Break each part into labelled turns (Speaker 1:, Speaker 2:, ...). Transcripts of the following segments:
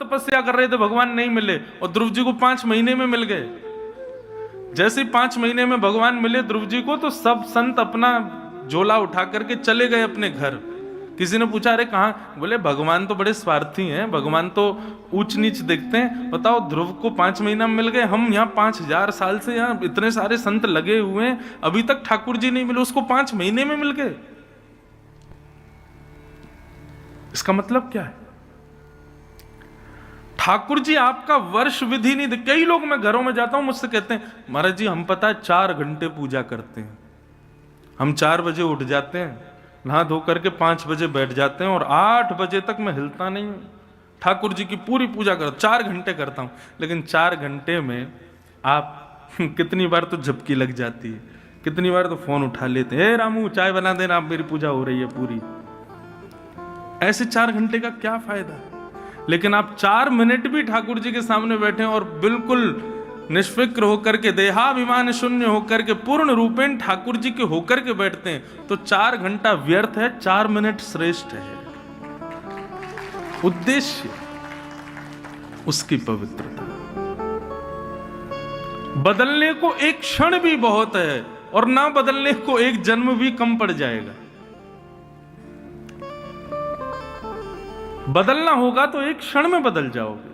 Speaker 1: तपस्या कर रहे थे, भगवान नहीं मिले, और ध्रुव जी को 5 महीने में मिल गए। जैसे ही 5 महीने में भगवान मिले ध्रुव जी को, तो सब संत अपना झोला उठा करके चले गए अपने घर। किसी ने पूछा अरे कहां? बोले भगवान तो बड़े स्वार्थी हैं, भगवान तो ऊंच नीच देखते हैं। बताओ ध्रुव को 5 महीना में मिल गए, हम यहाँ 5000 साल से यहाँ इतने सारे संत लगे हुए हैं, अभी तक ठाकुर जी नहीं मिले, उसको 5 महीने में मिल गए। इसका मतलब क्या है? ठाकुर जी आपका वर्ष विधि नहीं। कई लोग, मैं घरों में जाता हूं, मुझसे कहते हैं महाराज जी हम पता है 4 घंटे पूजा करते हैं, हम 4 बजे उठ जाते हैं, नहा धो करके 5 बजे बैठ जाते हैं और 8 बजे तक मैं हिलता नहीं हूं, ठाकुर जी की पूरी पूजा करता, 4 घंटे करता हूं। लेकिन 4 घंटे में आप कितनी बार तो झपकी लग जाती है, कितनी बार तो फोन उठा लेते हैं, रामू चाय बना देना, आप मेरी पूजा हो रही है पूरी। ऐसे 4 घंटे का क्या फायदा? लेकिन आप 4 मिनट भी ठाकुर जी के सामने बैठे और बिल्कुल निष्फिक्र होकर के, देहाभिमान शून्य होकर के, पूर्ण रूपेण ठाकुर जी के होकर के बैठते हैं, तो 4 घंटा व्यर्थ है, 4 मिनट श्रेष्ठ है। उद्देश्य उसकी पवित्रता। बदलने को एक क्षण भी बहुत है, और ना बदलने को एक जन्म भी कम पड़ जाएगा। बदलना होगा तो एक क्षण में बदल जाओगे,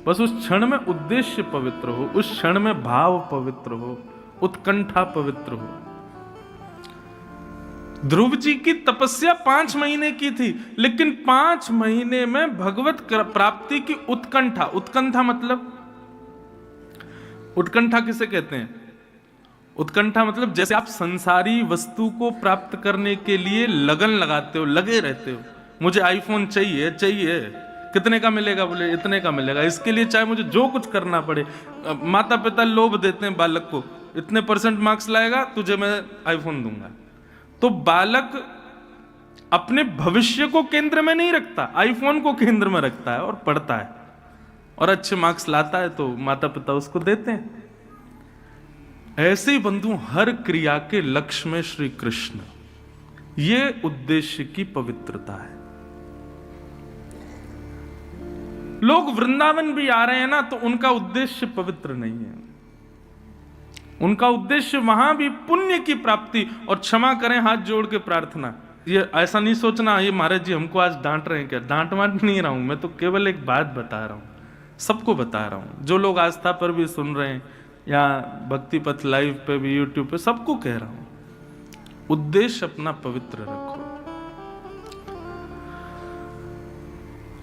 Speaker 1: बस उस क्षण में उद्देश्य पवित्र हो, उस क्षण में भाव पवित्र हो, उत्कंठा पवित्र हो। ध्रुव जी की तपस्या 5 महीने की थी, लेकिन 5 महीने में भगवत प्राप्ति की उत्कंठा। उत्कंठा मतलब, उत्कंठा किसे कहते हैं? उत्कंठा मतलब जैसे आप संसारी वस्तु को प्राप्त करने के लिए लगन लगाते हो, लगे रहते हो, मुझे आईफोन चाहिए चाहिए, कितने का मिलेगा? बोले इतने का मिलेगा, इसके लिए चाहे मुझे जो कुछ करना पड़े। माता पिता लोभ देते हैं बालक को, इतने % मार्क्स लाएगा तुझे मैं आईफोन दूंगा। तो बालक अपने भविष्य को केंद्र में नहीं रखता, आईफोन को केंद्र में रखता है और पढ़ता है, और अच्छे मार्क्स लाता है तो माता पिता उसको देते हैं। ऐसे ही बंधु हर क्रिया के लक्ष्य में श्री कृष्ण, ये उद्देश्य की पवित्रता है। लोग वृंदावन भी आ रहे हैं ना, तो उनका उद्देश्य पवित्र नहीं है। उनका उद्देश्य वहां भी पुण्य की प्राप्ति और क्षमा करें हाथ जोड़ के प्रार्थना। ये ऐसा नहीं सोचना ये महाराज जी हमको आज डांट रहे हैं क्या। डांट वांट नहीं रहा हूं मैं, तो केवल एक बात बता रहा हूं, सबको बता रहा हूं, जो लोग आस्था पर भी सुन रहे हैं या भक्ति पथ लाइव पे भी, यूट्यूब पे, सबको कह रहा हूं, उद्देश्य अपना पवित्र रखो।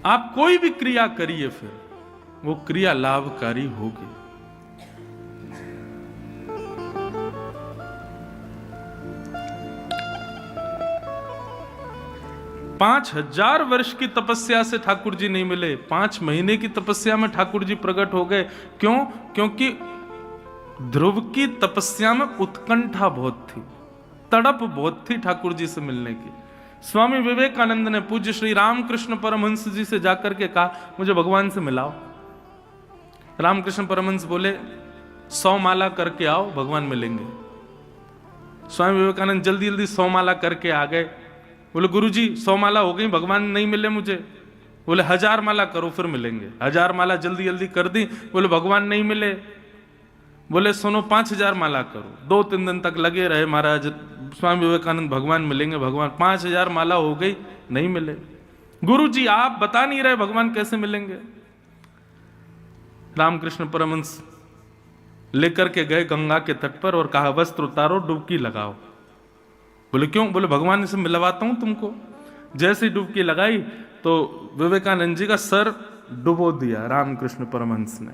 Speaker 1: आप कोई भी क्रिया करिए, फिर वो क्रिया लाभकारी होगी। 5000 वर्ष की तपस्या से ठाकुर जी नहीं मिले, 5 महीने की तपस्या में ठाकुर जी प्रकट हो गए। क्यों? क्योंकि ध्रुव की तपस्या में उत्कंठा बहुत थी, तड़प बहुत थी ठाकुर जी से मिलने की। स्वामी विवेकानंद ने पूज्य श्री रामकृष्ण परमहंस जी से जाकर के कहा मुझे भगवान से मिलाओ। रामकृष्ण परमहंस बोले 100 माला करके आओ, भगवान मिलेंगे। स्वामी विवेकानंद जल्दी जल्दी 100 माला करके आ गए। बोले गुरुजी 100 माला हो गई, भगवान नहीं मिले मुझे। बोले 1000 माला करो फिर मिलेंगे। 1000 माला जल्दी जल्दी कर दी, बोले भगवान नहीं मिले। बोले सुनो 5000 माला करो। 2-3 दिन तक लगे रहे महाराज, स्वामी विवेकानंद भगवान मिलेंगे भगवान। 5000 माला हो गई, नहीं मिले। गुरुजी आप बता नहीं रहे भगवान कैसे मिलेंगे। रामकृष्ण परमहंस लेकर के गए गंगा के तट पर और कहा वस्त्र उतारो, डुबकी लगाओ। बोले क्यों? बोले भगवान से मिलवाता हूं तुमको। जैसे डुबकी लगाई तो विवेकानंद जी का सर डुबो दिया रामकृष्ण परमहंस ने।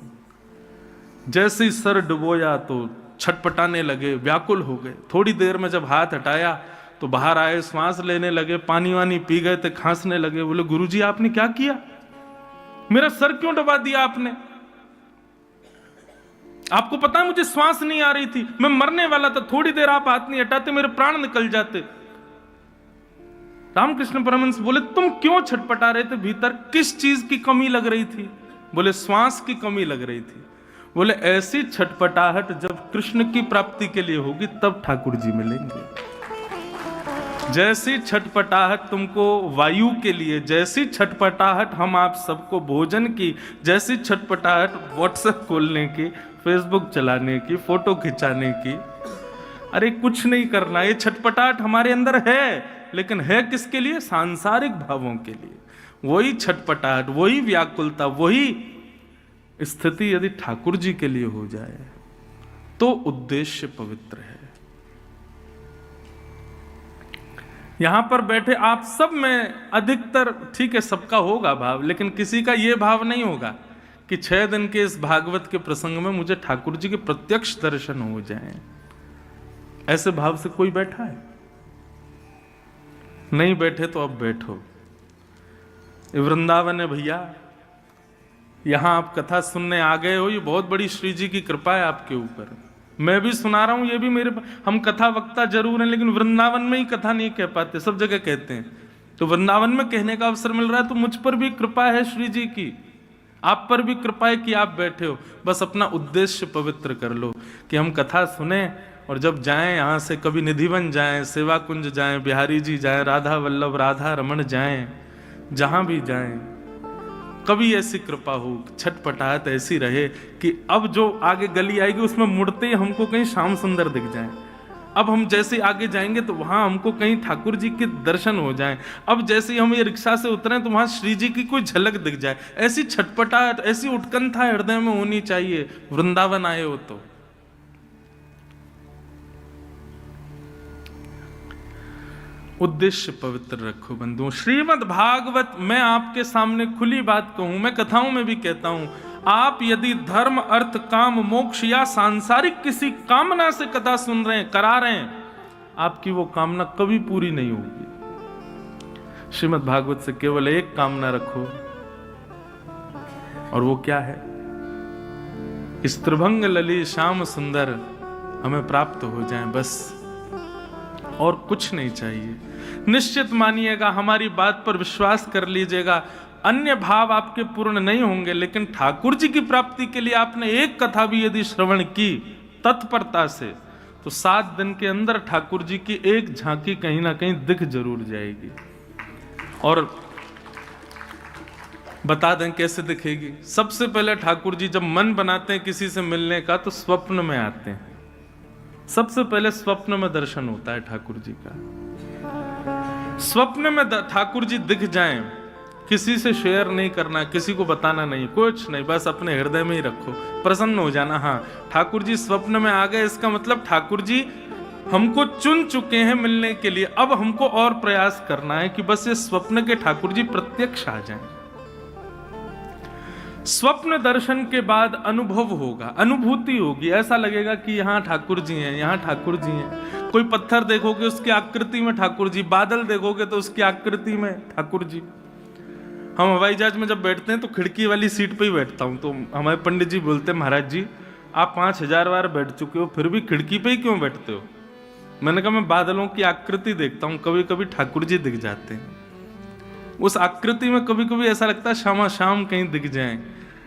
Speaker 1: जैसे ही सर डुबोया तो छटपटाने लगे, व्याकुल हो गए। थोड़ी देर में जब हाथ हटाया तो बाहर आए, श्वास लेने लगे, पानी वानी पी गए थे, खांसने लगे। बोले गुरुजी आपने क्या किया? मेरा सर क्यों डुबा दिया आपने? आपको पता है मुझे श्वास नहीं आ रही थी, मैं मरने वाला था। थोड़ी देर आप हाथ नहीं हटाते मेरे प्राण निकल जाते। रामकृष्ण परमहंस बोले तुम क्यों छटपटा रहे थे भीतर? किस चीज की कमी लग रही थी? बोले श्वास की कमी लग रही थी। बोले ऐसी छटपटाहट जब कृष्ण की प्राप्ति के लिए होगी तब ठाकुर जी मिलेंगे। जैसी छटपटाहट तुमको वायु के लिए, जैसी छटपटाहट हम आप सबको भोजन की, जैसी छटपटाहट व्हाट्सएप खोलने की, फेसबुक चलाने की, फोटो खिंचाने की, अरे कुछ नहीं करना, ये छटपटाहट हमारे अंदर है, लेकिन है किसके लिए? सांसारिक भावों के लिए। वही छटपटाहट, वही व्याकुलता, वही स्थिति यदि ठाकुर जी के लिए हो जाए तो उद्देश्य पवित्र है। यहां पर बैठे आप सब में अधिकतर, ठीक है सबका होगा भाव, लेकिन किसी का यह भाव नहीं होगा कि 6 दिन के इस भागवत के प्रसंग में मुझे ठाकुर जी के प्रत्यक्ष दर्शन हो जाएं। ऐसे भाव से कोई बैठा है? नहीं बैठे तो अब बैठो। ये वृंदावन है भैया, यहां आप कथा सुनने आ गए हो, ये बहुत बड़ी श्री जी की कृपा है आपके ऊपर। मैं भी सुना रहा हूं, ये भी मेरे, हम कथा वक्ता जरूर हैं, लेकिन वृंदावन में ही कथा नहीं कह पाते, सब जगह कहते हैं। तो वृंदावन में कहने का अवसर मिल रहा है तो मुझ पर भी कृपा है श्री जी की, आप पर भी कृपा है कि आप बैठे हो। बस अपना उद्देश्य पवित्र कर लो कि हम कथा सुने और जब जाएं यहां से, कभी निधिवन जाएं, सेवा कुंज जाएं, बिहारी जी जाएं, राधा वल्लभ, राधा रमन जाएं, जहां भी जाएं, कभी ऐसी कृपा हो, छटपटाहट ऐसी रहे कि अब जो आगे गली आएगी उसमें मुड़ते ही हमको कहीं श्याम सुंदर दिख जाए। अब हम जैसे आगे जाएंगे तो वहां हमको कहीं ठाकुर जी के दर्शन हो जाएं। अब जैसे हम ये रिक्शा से उतरें तो वहां श्री जी की कोई झलक दिख जाए। ऐसी छटपटाहट, ऐसी उत्कंठा हृदय में होनी चाहिए वृंदावन आए हो तो। उद्देश्य पवित्र रखो बंधुओं। श्रीमद् भागवत, मैं आपके सामने खुली बात कहूं, मैं कथाओं में भी कहता हूं, आप यदि धर्म, अर्थ, काम, मोक्ष या सांसारिक किसी कामना से कथा सुन रहे हैं, करा रहे हैं, आपकी वो कामना कभी पूरी नहीं होगी। श्रीमद् भागवत से केवल एक कामना रखो, और वो क्या है? स्त्रिभंग लली श्याम सुंदर हमें प्राप्त हो जाए, बस और कुछ नहीं चाहिए। निश्चित मानिएगा, हमारी बात पर विश्वास कर लीजिएगा, अन्य भाव आपके पूर्ण नहीं होंगे, लेकिन ठाकुर जी की प्राप्ति के लिए आपने एक कथा भी यदि श्रवण की तत्परता से, तो 7 दिन के अंदर ठाकुर जी की एक झांकी कहीं ना कहीं दिख जरूर जाएगी। और बता दें कैसे दिखेगी। सबसे पहले ठाकुर जी जब मन बनाते हैं किसी से मिलने का तो स्वप्न में आते हैं। सबसे पहले स्वप्न में दर्शन होता है ठाकुर जी का। स्वप्न में ठाकुर जी दिख जाएं, किसी से शेयर नहीं करना, किसी को बताना नहीं, कुछ नहीं, बस अपने हृदय में ही रखो, प्रसन्न हो जाना। हाँ, ठाकुर जी स्वप्न में आ गए, इसका मतलब ठाकुर जी हमको चुन चुके हैं मिलने के लिए। अब हमको और प्रयास करना है कि बस ये स्वप्न के ठाकुर जी प्रत्यक्ष आ जाएं। स्वप्न दर्शन के बाद अनुभव होगा, अनुभूति होगी, ऐसा लगेगा कि यहाँ ठाकुर जी हैं, यहाँ ठाकुर जी हैं। कोई पत्थर देखोगे उसकी आकृति में ठाकुर जी, बादल देखोगे तो उसकी आकृति में ठाकुर जी। हम हवाई जहाज में जब बैठते हैं तो खिड़की वाली सीट पे ही बैठता हूँ, तो हमारे पंडित जी बोलते हैं, महाराज जी आप 5000 बार बैठ चुके हो, फिर भी खिड़की पे ही क्यों बैठते हो? मैंने कहा मैं बादलों की आकृति देखता हूँ, कभी कभी ठाकुर जी दिख जाते हैं। उस आकृति में कभी कभी ऐसा लगता है शाम शाम कहीं दिख जाएं,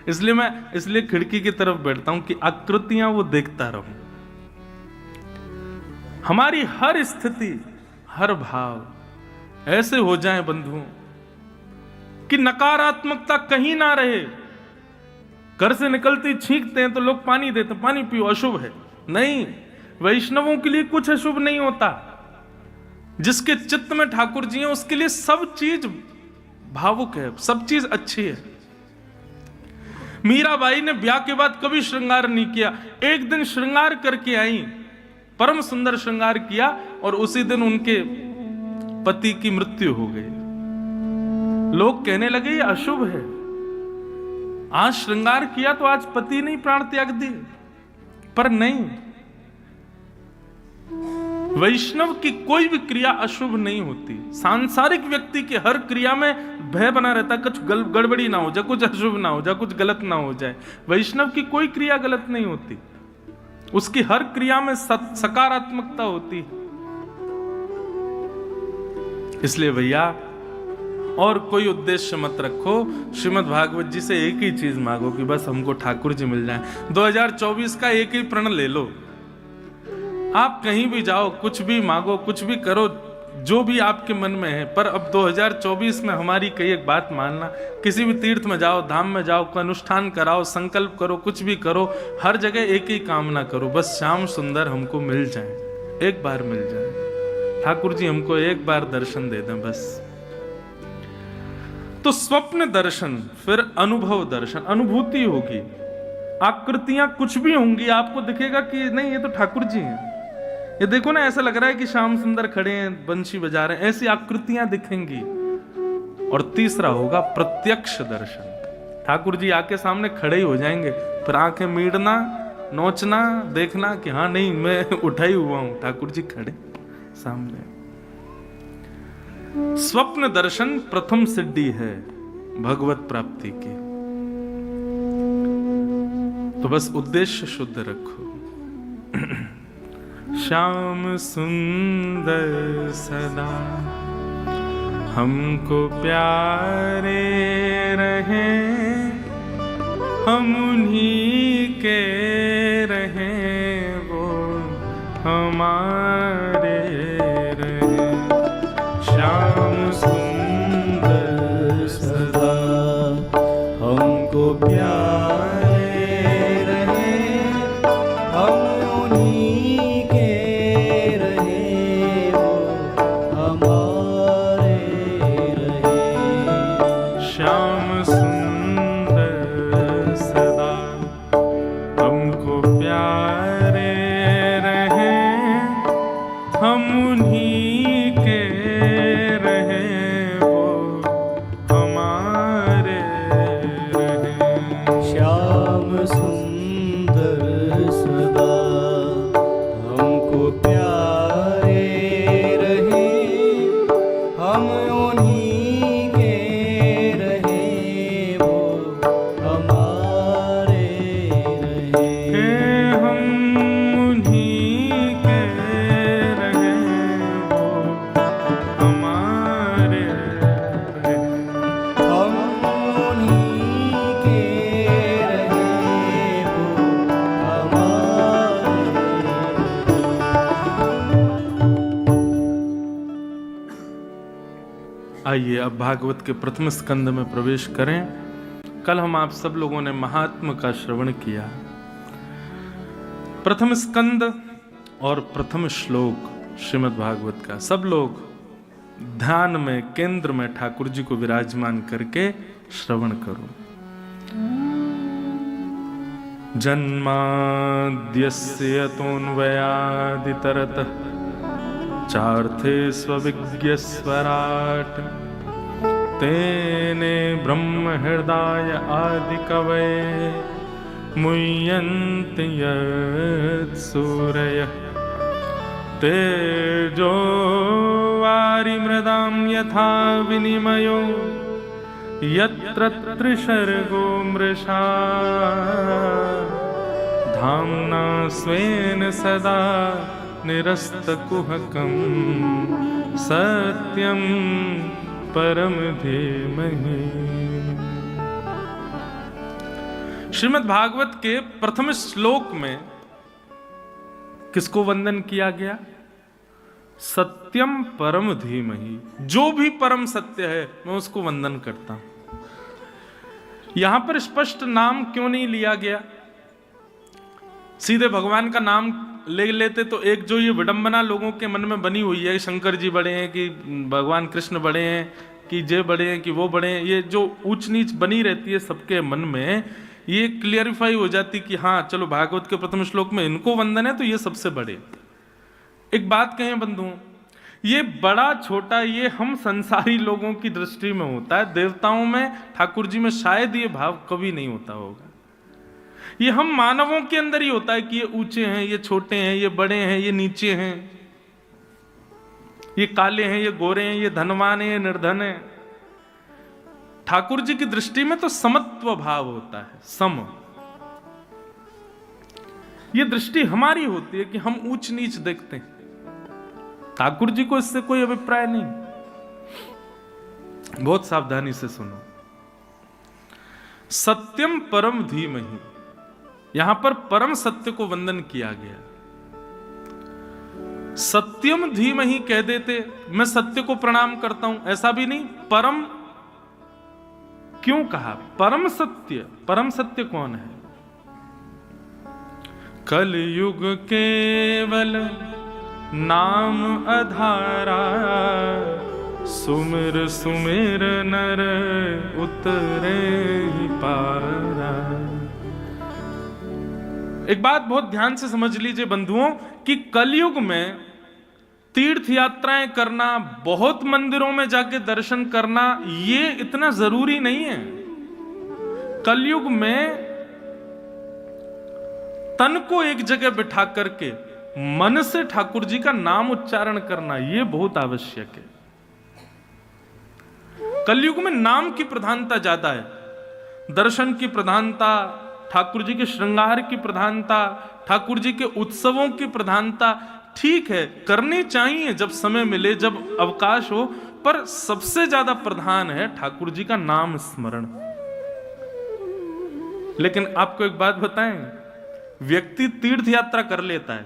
Speaker 1: इसलिए खिड़की की तरफ बैठता हूं कि आकृतियां वो देखता रहूं। हमारी हर स्थिति, हर भाव ऐसे हो जाए बंधुओं कि नकारात्मकता कहीं ना रहे। घर से निकलते छींकते हैं तो लोग पानी देते, पानी पियो, अशुभ है। नहीं, वैष्णवों के लिए कुछ अशुभ नहीं होता। जिसके चित्त में ठाकुर जी हैं उसके लिए सब चीज भावुक है, सब चीज अच्छी है। मीराबाई ने ब्याह के बाद कभी श्रृंगार नहीं किया, एक दिन श्रृंगार करके आई, परम सुंदर श्रृंगार किया, और उसी दिन उनके पति की मृत्यु हो गई। लोग कहने लगे ये अशुभ है, आज श्रृंगार किया तो आज पति नहीं प्राण त्याग दिए। पर नहीं, वैष्णव की कोई भी क्रिया अशुभ नहीं होती। सांसारिक व्यक्ति की हर क्रिया में भय बना रहता, कुछ गड़बड़ी ना हो जाए, कुछ अशुभ ना हो जाए, कुछ गलत ना हो जाए। वैष्णव की कोई क्रिया गलत नहीं होती, उसकी हर क्रिया में सकारात्मकता होती है। इसलिए भैया और कोई उद्देश्य मत रखो, श्रीमद् भागवत जी से एक ही चीज मांगो कि बस हमको ठाकुर जी मिल जाए। 2024 का एक ही प्रण ले लो, आप कहीं भी जाओ, कुछ भी मांगो, कुछ भी करो, जो भी आपके मन में है। पर अब 2024 में हमारी कई एक बात मानना, किसी भी तीर्थ में जाओ, धाम में जाओ, कोई अनुष्ठान कराओ, संकल्प करो, कुछ भी करो, हर जगह एक ही कामना करो, बस श्याम सुंदर हमको मिल जाए, एक बार मिल जाए, ठाकुर जी हमको एक बार दर्शन दे दें बस। तो स्वप्न दर्शन, फिर अनुभव दर्शन, अनुभूति होगी, आकृतियां कुछ भी होंगी, आपको दिखेगा कि नहीं ये तो ठाकुर जी हैं, ये देखो ना ऐसा लग रहा है कि श्याम सुंदर खड़े हैं, बंशी बजा रहे हैं, ऐसी आकृतियां दिखेंगी। और तीसरा होगा प्रत्यक्ष दर्शन, ठाकुर जी आके सामने खड़े ही हो जाएंगे, फिर आंखें मीड़ना, नोचना, देखना कि हाँ नहीं मैं उठा ही हुआ हूं, ठाकुर जी खड़े सामने। स्वप्न दर्शन प्रथम सिद्धि है भगवत प्राप्ति की। तो बस उद्देश्य शुद्ध रखो। श्याम सुंदर सदा हमको प्यारे रहे, हम उन्हीं के रहे, वो हमारे रहे। श्याम सुंदर सदा हमको प्यारे रहे, हम उन्हीं के रहे, वो हमारे रहे। श्याम सुंदर सदा हमको प्यारे रहे, हम उन्हीं के रहे, वो हमारे रहे। श्याम सुंदर सदा हमको प्यारे रहे, हम उन्हीं के रहे, वो हमारे रहे। हम उन्हीं के रहे, वो हमारे रहे। हम उन्हीं के रहे, वो हमारे रहे। आइए अब भागवत के प्रथम स्कंद में प्रवेश करें। कल हम आप सब लोगों ने महात्म का श्रवण किया। प्रथम स्कंद और प्रथम श्लोक श्रीमद् भागवत का सब लोग ध्यान में, केंद्र में ठाकुर जी को विराजमान करके श्रवण करो। जन्माद्यस्य यतोऽन्वयादितरतः चार्थे स्वविज्ञस्वराट्, तेने ब्रह्म हृदय आदि कवये मुह्यन्ति यत्सूरयः। तेजो वारिमृदां यथा विनिमयो यत्र त्रिसर्गो मृषा, धाम्ना स्वेन सदा निरस्तकुहकं सत्यं परम धीमहि। श्रीमद् भागवत के प्रथम श्लोक में किसको वंदन किया गया? सत्यम परम धीमहि, जो भी परम सत्य है मैं उसको वंदन करता हूं। यहां पर स्पष्ट नाम क्यों नहीं लिया गया? सीधे भगवान का नाम ले लेते तो एक जो ये विडंबना लोगों के मन में बनी हुई है, शंकर जी बड़े हैं कि भगवान कृष्ण बड़े हैं कि जे बड़े हैं कि वो बड़े हैं, ये जो ऊंच नीच बनी रहती है सबके मन में, ये क्लियरिफाई हो जाती कि हाँ चलो भागवत के प्रथम श्लोक में इनको वंदन है तो ये सबसे बड़े। एक बात कहें बंधुओं, ये बड़ा छोटा ये हम संसारी लोगों की दृष्टि में होता है, देवताओं में, ठाकुर जी में शायद ये भाव कभी नहीं होता होगा। ये हम मानवों के अंदर ही होता है कि ये ऊंचे हैं, ये छोटे हैं, ये बड़े हैं, ये नीचे हैं, ये काले हैं, ये गोरे हैं, ये धनवान हैं, ये निर्धन हैं। ठाकुर जी की दृष्टि में तो समत्व भाव होता है, सम। ये दृष्टि हमारी होती है कि हम ऊंच नीच देखते हैं। ठाकुर जी को इससे कोई अभिप्राय नहीं। बहुत सावधानी से सुनो। सत्यम परम धीमहि, यहां पर परम सत्य को वंदन किया गया। सत्यम धीमहि कह देते, मैं सत्य को प्रणाम करता हूं, ऐसा भी नहीं। परम क्यों कहा? परम सत्य कौन है? कलयुग केवल नाम आधारा, सुमिर सुमिर नर उतरे ही पारा। एक बात बहुत ध्यान से समझ लीजिए बंधुओं कि कलयुग में तीर्थ यात्राएं करना, बहुत मंदिरों में जाके दर्शन करना, ये इतना जरूरी नहीं है। कलयुग में तन को एक जगह बिठा करके मन से ठाकुर जी का नाम उच्चारण करना, ये बहुत आवश्यक है। कलयुग में नाम की प्रधानता ज्यादा है, दर्शन की प्रधानता, ठाकुर जी के श्रृंगार की प्रधानता, ठाकुर जी के उत्सवों की प्रधानता ठीक है, करनी चाहिए जब समय मिले, जब अवकाश हो, पर सबसे ज्यादा प्रधान है ठाकुर जी का नाम स्मरण। लेकिन आपको एक बात बताएं, व्यक्ति तीर्थ यात्रा कर लेता है,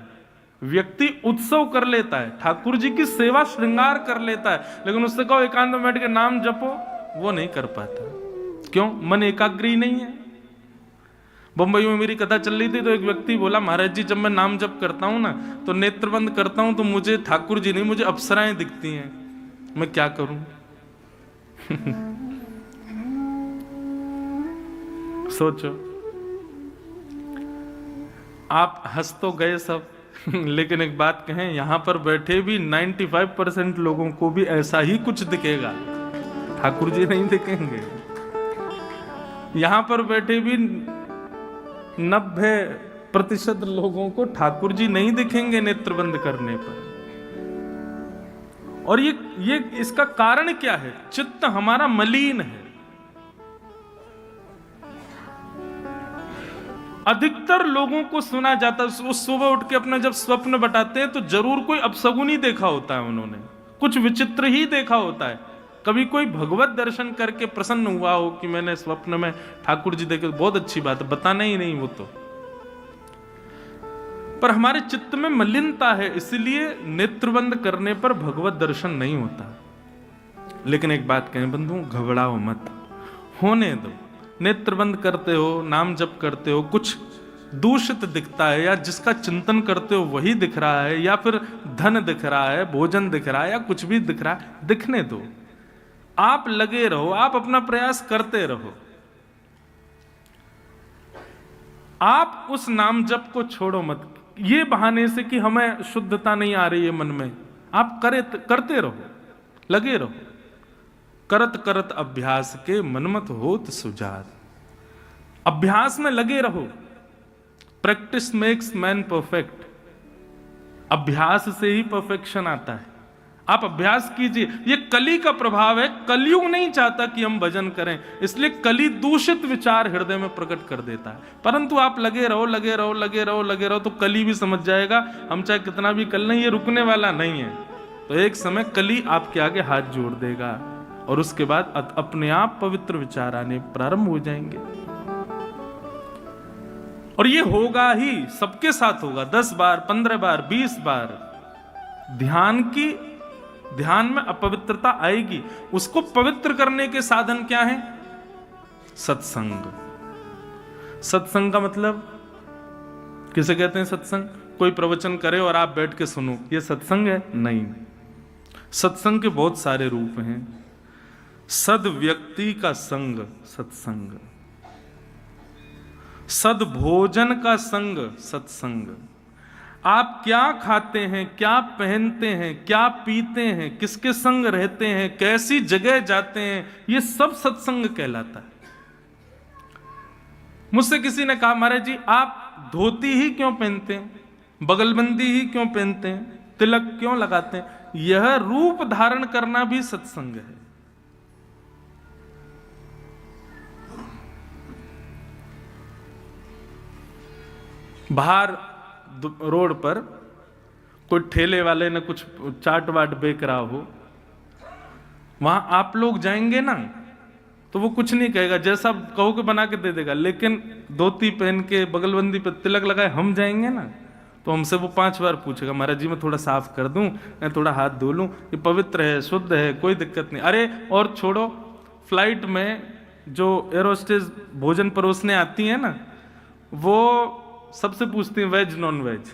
Speaker 1: व्यक्ति उत्सव कर लेता है, ठाकुर जी की सेवा श्रृंगार कर लेता है, लेकिन उससे कहो एकांत में बैठ के नाम जपो, वो नहीं कर पाता। क्यों? मन एकाग्र ही नहीं है। बंबई में मेरी कथा चल रही थी तो एक व्यक्ति बोला, महाराज जी जब मैं नाम जप करता हूं ना तो नेत्र बंद करता हूं तो मुझे ठाकुर जी नहीं, मुझे अप्सराएं दिखती हैं, मैं क्या करूं? सोचो, आप हंस तो गए सब, लेकिन एक बात कहें, यहां पर बैठे भी 95% लोगों को भी ऐसा ही कुछ दिखेगा, ठाकुर जी नहीं दिखेंगे। यहां पर बैठे भी 90% लोगों को ठाकुर जी नहीं दिखेंगे नेत्र बंद करने पर। और ये इसका कारण क्या है? चित्त हमारा मलिन है। अधिकतर लोगों को सुना जाता है, वो सुबह उठ के अपना जब स्वप्न बताते हैं तो जरूर कोई अपशगुन ही देखा होता है, उन्होंने कुछ विचित्र ही देखा होता है। कभी कोई भगवत दर्शन करके प्रसन्न हुआ हो कि मैंने स्वप्न में ठाकुर जी देखे, बहुत अच्छी बात है, बताना ही नहीं वो तो। पर हमारे चित्त में मलिनता है, इसलिए नेत्रबंद करने पर भगवत दर्शन नहीं होता। लेकिन एक बात कहें बंधु, घबराओ मत, होने दो। नेत्रबंद करते हो, नाम जप करते हो, कुछ दूषित दिखता है या जिसका चिंतन करते हो वही दिख रहा है, या फिर धन दिख रहा है, भोजन दिख रहा है, या कुछ भी दिख रहा है, दिखने दो। आप लगे रहो, आप अपना प्रयास करते रहो। आप उस नाम जप को छोड़ो मत, ये बहाने से कि हमें शुद्धता नहीं आ रही है मन में। आप करते रहो, लगे रहो। करत करत अभ्यास के मनमत होत सुजात। अभ्यास में लगे रहो। Practice makes man perfect. अभ्यास से ही परफेक्शन आता है। आप अभ्यास कीजिए। ये कली का प्रभाव है। कलयुग नहीं चाहता कि हम भजन करें, इसलिए कली दूषित विचार हृदय में प्रकट कर देता है। परंतु आप लगे रहो, लगे रहो, लगे रहो, लगे रहो, तो कली भी समझ जाएगा हम चाहे कितना भी कर लें, ये रुकने वाला नहीं है। तो एक समय कली आपके आगे हाथ जोड़ देगा और उसके बाद अपने आप पवित्र विचार आने प्रारंभ हो जाएंगे। और ये होगा ही, सबके साथ होगा। 10 बार, 15 बार, 20 बार ध्यान में अपवित्रता आएगी। उसको पवित्र करने के साधन क्या है? सत्संग। सत्संग का मतलब किसे कहते हैं? सत्संग कोई प्रवचन करे और आप बैठ के सुनो, ये सत्संग है? नहीं। सत्संग के बहुत सारे रूप हैं। सद व्यक्ति का संग सत्संग, सद भोजन का संग सत्संग। आप क्या खाते हैं, क्या पहनते हैं, क्या पीते हैं, किसके संग रहते हैं, कैसी जगह जाते हैं, ये सब सत्संग कहलाता है। मुझसे किसी ने कहा, महाराज जी आप धोती ही क्यों पहनते हैं, बगलबंदी ही क्यों पहनते हैं, तिलक क्यों लगाते हैं? यह रूप धारण करना भी सत्संग है। बाहर रोड पर कोई ठेले वाले ने कुछ चाट वाट बेच रहा हो, वहां आप लोग जाएंगे ना तो वो कुछ नहीं कहेगा, जैसा कहोगे बना के दे देगा। लेकिन धोती पहन के बगलबंदी पे तिलक लगाए हम जाएंगे ना तो हमसे वो 5 बार पूछेगा, महाराज जी मैं थोड़ा साफ कर दूं, मैं थोड़ा हाथ धो लूं, ये पवित्र है, शुद्ध है, कोई दिक्कत नहीं। अरे और छोड़ो, फ्लाइट में जो एरोस्टेज भोजन परोसने आती है ना, वो सबसे पूछती है वेज नॉन वेज,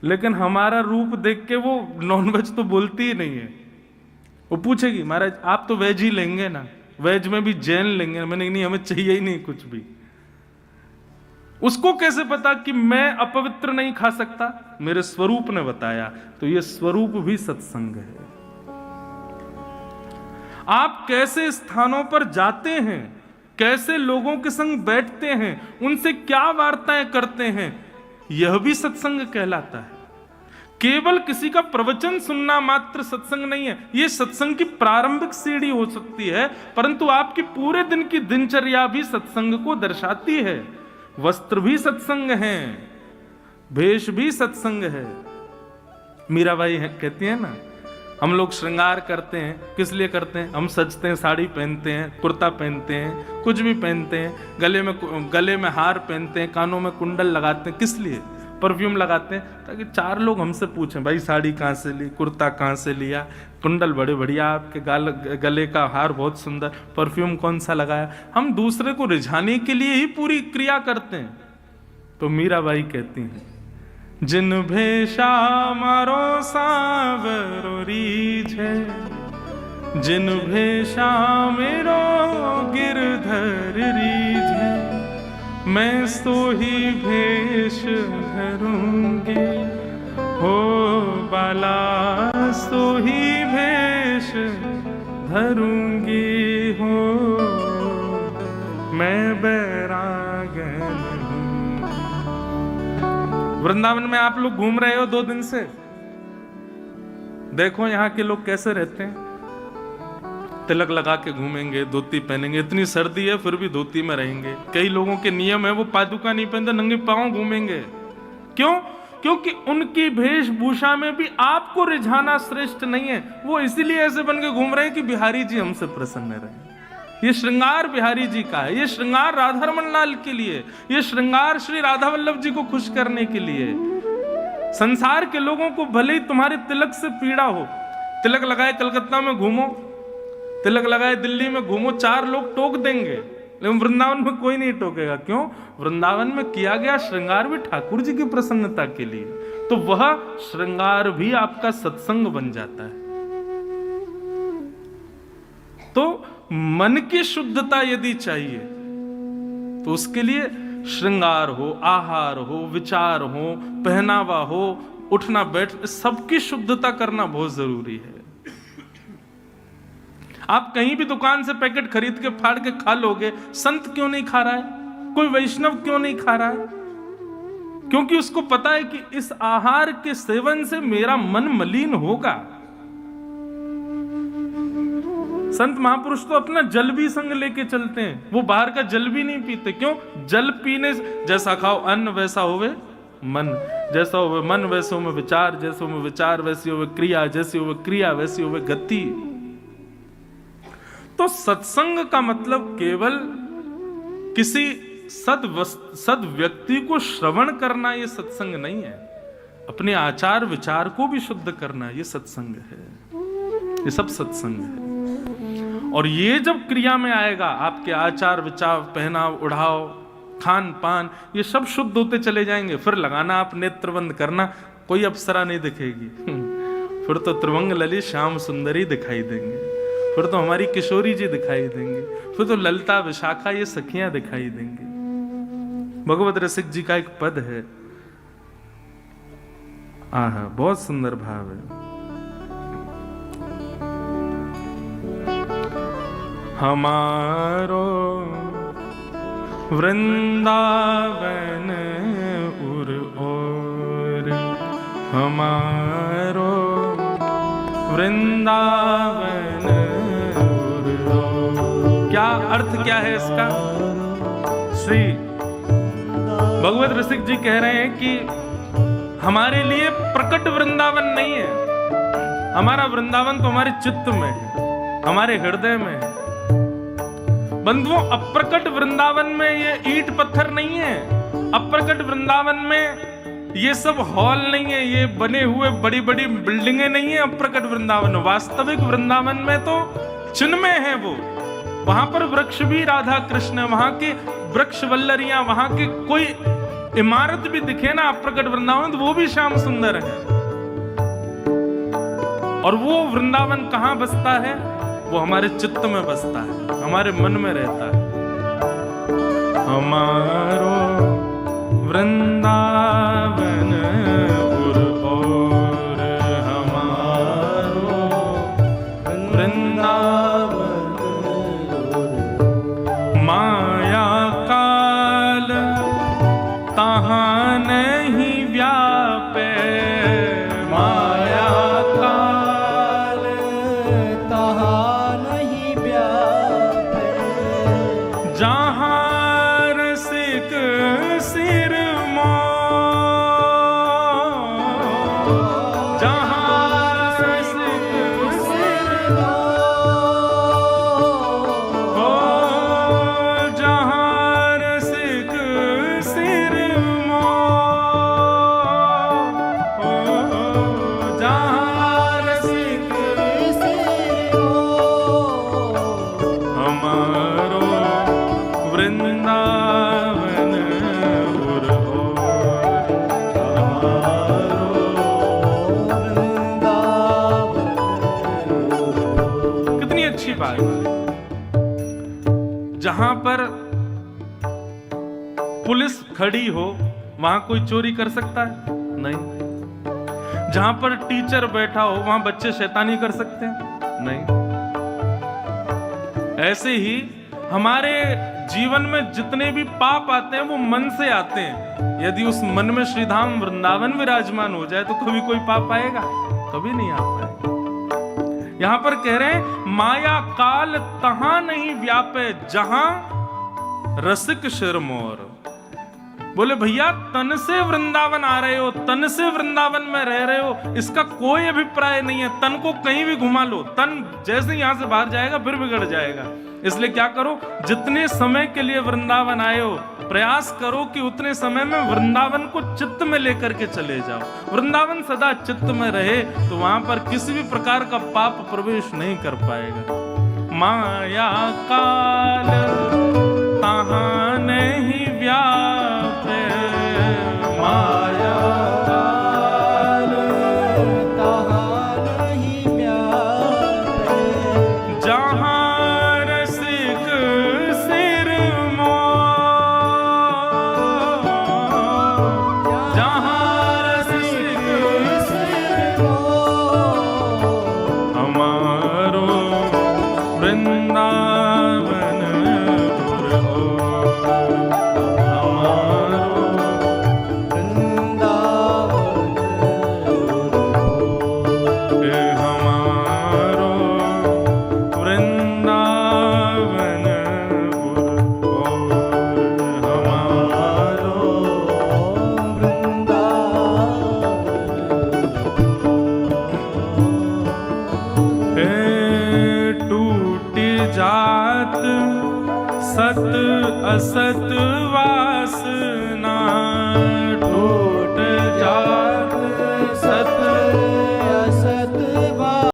Speaker 1: लेकिन हमारा रूप देख के वो नॉन वेज तो बोलती ही नहीं है। वो पूछेगी महाराज आप तो वेज ही लेंगे ना, वेज में भी जैन लेंगे। मैंने नहीं, हमें चाहिए ही नहीं कुछ भी। उसको कैसे पता कि मैं अपवित्र नहीं खा सकता? मेरे स्वरूप ने बताया। तो ये स्वरूप भी सत्संग है। आप कैसे स्थानों पर जाते हैं, कैसे लोगों के संग बैठते हैं, उनसे क्या वार्ताएं करते हैं, यह भी सत्संग कहलाता है। केवल किसी का प्रवचन सुनना मात्र सत्संग नहीं है। यह सत्संग की प्रारंभिक सीढ़ी हो सकती है, परंतु आपकी पूरे दिन की दिनचर्या भी सत्संग को दर्शाती है। वस्त्र भी सत्संग है, भेष भी सत्संग है। मीराबाई कहती है ना, हम लोग श्रृंगार करते हैं, किस लिए करते हैं? हम सजते हैं, साड़ी पहनते हैं, कुर्ता पहनते हैं, कुछ भी पहनते हैं, गले में हार पहनते हैं, कानों में कुंडल लगाते हैं, किस लिए? परफ्यूम लगाते हैं ताकि 4 लोग हमसे पूछें भाई साड़ी कहाँ से ली, कुर्ता कहाँ से लिया, कुंडल बड़े बढ़िया, आपके गले का हार बहुत सुंदर, परफ्यूम कौन सा लगाया। हम दूसरे को रिझाने के लिए ही पूरी क्रिया करते हैं। तो मीराबाई कहती हैं, जिन भेषा मारो सावरो रीझे, जिन भेषा मेरो गिरधर रीझे, मैं सो ही भेष धरूंगी, हो बाला सो ही भेष धरूंगी, हो मैं बैरागन हूं। वृंदावन में आप लोग घूम रहे हो 2 दिन से, देखो यहाँ के लोग कैसे रहते हैं। तिलक लगा के घूमेंगे, धोती पहनेंगे, इतनी सर्दी है फिर भी धोती में रहेंगे। कई लोगों के नियम है वो पादुका नहीं पहनते, नंगे पांव घूमेंगे। क्यों? क्योंकि उनकी वेशभूषा में भी आपको रिझाना श्रेष्ठ नहीं है। वो इसीलिए ऐसे बन के घूम रहे हैं कि बिहारी जी हमसे प्रसन्न रहे। ये श्रृंगार बिहारी जी का है, ये श्रृंगार राधारमण लाल के लिए, ये श्रृंगार श्री राधा वल्लभ जी को खुश करने के लिए। संसार के लोगों को भले ही तुम्हारे तिलक से पीड़ा हो, तिलक लगाए कलकत्ता में घूमो, तिलक लगाए दिल्ली में घूमो, 4 लोग टोक देंगे, लेकिन वृंदावन में कोई नहीं टोकेगा। क्यों? वृंदावन में किया गया श्रृंगार भी ठाकुर जी की प्रसन्नता के लिए। तो वह श्रृंगार भी आपका सत्संग बन जाता है। तो मन की शुद्धता यदि चाहिए तो उसके लिए श्रृंगार हो, आहार हो, विचार हो, पहनावा हो, उठना बैठ, सबकी शुद्धता करना बहुत जरूरी है। आप कहीं भी दुकान से पैकेट खरीद के फाड़ के खा लोगे, संत क्यों नहीं खा रहा है? कोई वैष्णव क्यों नहीं खा रहा है? क्योंकि उसको पता है कि इस आहार के सेवन से मेरा मन मलिन होगा। संत महापुरुष तो अपना जल भी संग लेके चलते हैं, वो बाहर का जल भी नहीं पीते। क्यों? जल पीने जैसा खाओ अन्न वैसा होवे मन, जैसा होवे मन वैसे होवे विचार, जैसे होवे विचार वैसी होवे क्रिया, जैसी होवे क्रिया वैसी होवे गति। तो सत्संग का मतलब केवल किसी सद व्यक्ति को श्रवण करना ये सत्संग नहीं है। अपने आचार विचार को भी शुद्ध करना ये सत्संग है। ये सब सत्संग है। और ये जब क्रिया में आएगा, आपके आचार विचार, पहनाव उड़ाव, खान पान, ये सब शुद्ध होते चले जाएंगे। फिर लगाना आप नेत्रबंद करना, कोई अप्सरा नहीं दिखेगी। फिर तो त्रिभंग ललित श्याम सुंदरी दिखाई देंगे, फिर तो हमारी किशोरी जी दिखाई देंगे, फिर तो ललिता विशाखा ये सखियां दिखाई देंगी। भगवत रसिक जी का एक पद है, आहा बहुत सुंदर भाव है। हमारो वृंदावन उर ओर, हमारो वृंदावन उर ओर। क्या अर्थ क्या है इसका? श्री भगवत रसिक जी कह रहे हैं कि हमारे लिए प्रकट वृंदावन नहीं है, हमारा वृंदावन तो हमारे चित्त में है, हमारे हृदय में है। बंधुओं, अप्रकट वृंदावन में ये ईंट पत्थर नहीं है, अप्रकट वृंदावन में ये सब हॉल नहीं है, ये बने हुए बड़ी बड़ी बिल्डिंगें नहीं है अप्रकट वृंदावन। वास्तविक वृंदावन में तो चिन्मय है वो। वहां पर वृक्ष भी राधा कृष्ण, वहां के वृक्ष वल्लरियां, वहां के कोई इमारत भी दिखे ना अप्रकट वृंदावन, तो वो भी श्याम सुंदर है। और वो वृंदावन कहां बसता है? वो हमारे चित्त में बसता है, हमारे मन में रहता है। हमारो वृंदावन उर और, हमारो वृंदावन माया काल तहाँ नहीं व्यापे, माया काल
Speaker 2: तहाँ नहीं व्यापे,
Speaker 1: जहाँ रसिक सिर जहां पर पुलिस खड़ी हो वहां कोई चोरी कर सकता है? नहीं। जहां पर टीचर बैठा हो वहां बच्चे शैतानी कर सकते हैं? नहीं। ऐसे ही हमारे जीवन में जितने भी पाप आते हैं वो मन से आते हैं। यदि उस मन में श्रीधाम वृंदावन विराजमान हो जाए तो कभी कोई पाप आएगा? कभी नहीं आ पाएगा। यहां पर कह रहे हैं माया काल तहां नहीं व्यापे, जहां रसिक शिरमोर। बोले भैया तन से वृंदावन आ रहे हो, तन से वृंदावन में रह रहे हो, इसका कोई अभिप्राय नहीं है। तन को कहीं भी घुमा लो, तन जैसे यहां से बाहर जाएगा फिर बिगड़ जाएगा। इसलिए क्या करो, जितने समय के लिए वृंदावन आए हो प्रयास करो कि उतने समय में वृंदावन को चित्त में लेकर के चले जाओ। वृंदावन सदा चित्त में रहे तो वहां पर किसी भी प्रकार का पाप प्रवेश नहीं कर पाएगा। माया काल तहां नहीं व्यापे, माया
Speaker 2: काल तहाँ नहीं व्यापे,
Speaker 1: जहां रसिक सिर मोर, जहां रसिक
Speaker 2: सिर मोर,
Speaker 1: हमारो वृंदावन सत असत वासना, टूट जात सत